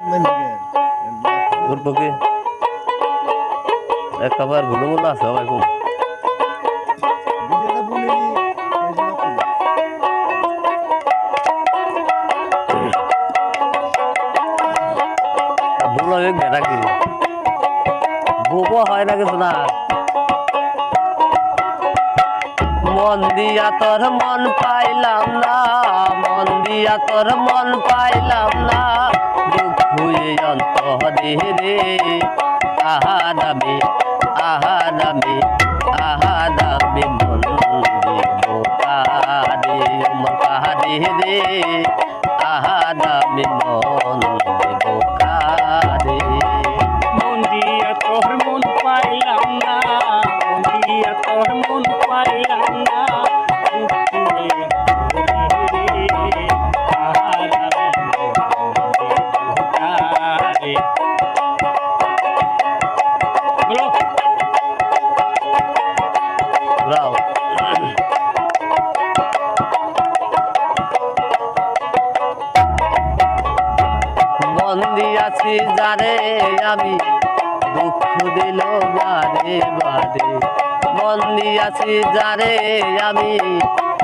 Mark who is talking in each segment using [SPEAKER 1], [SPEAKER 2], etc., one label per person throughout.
[SPEAKER 1] ঘুরবো কি একবার ভুলো বলো আছে ভাই ঘুম ভুলো এক বেড়া কি ভুবো হয় না কিছু না মন দিয়া তোর মন পাইলাম না মন দিয়া তোর মন পাইলাম না দুঃখ হয়ে অন্তরে রে আহারামি আহারামি আহারামি মন কারে মন কারে রে আহারামি মন কারে
[SPEAKER 2] মন দিয়া তোর মন পাইলাম না মন দিয়া তোর মন পাইলাম না
[SPEAKER 1] Bravo. মন দিয়াছি যারে আমি দুঃখ দিল বারে বারে মন দিয়াছি যারে আমি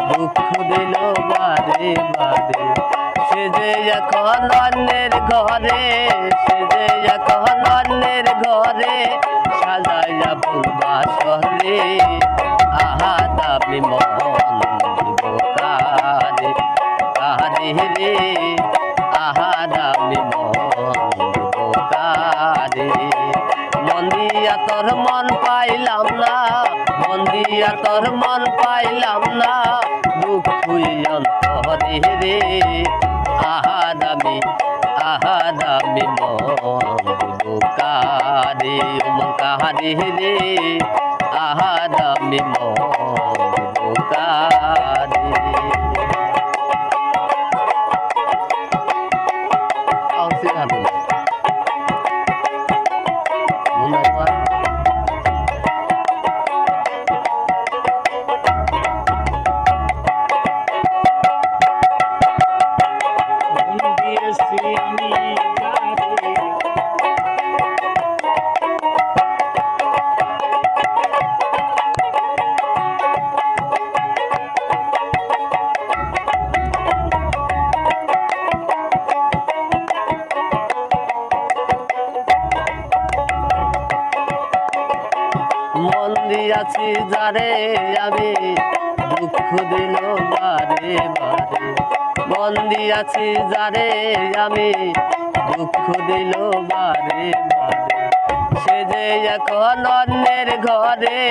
[SPEAKER 1] দুঃখ দিল বারে বারে সে যে এখন অন্যের ঘরে সে যে এখন অন্যের ঘরে সাজাইয়া পূর্বা শহরে আহা দামি মন দিব কারে কারে রে আহা দামি মন দিব কারে মন দিয়া তোর মন পাইলাম না মন দিয়া তোর মন পাইলাম না দুঃখ অন্তরে রে আহা দামি মন দিব কারে মন কারে রে আহা দামি মন দিব কারে মন দিয়াছি যারে আমি দুঃখ দিল বারে বারে মন দিয়াছি যারে আমি দুঃখ দিল বারে বারে সে যে এখন অন্যের ঘরে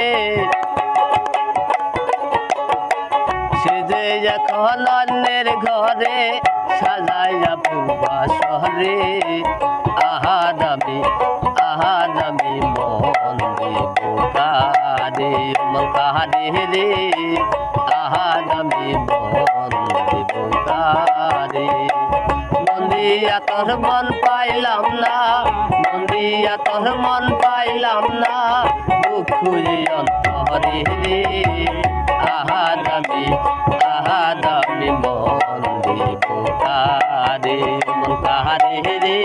[SPEAKER 1] সে যে এখন অন্যের ঘরে সাজাইয়া পূর্বা শহরে আহা দামি মন দিব কারে মন কারে রে আহা দামি মন দিব কারে মন দিয়া তোর মন পাইলাম না মন দিয়া তোর মন পাইলাম না দুঃখ অন্তরে রে আহা দামি মন দিব কারে মন কারে রে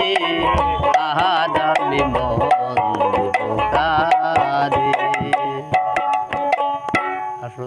[SPEAKER 1] আহা দামি মন দিব কারে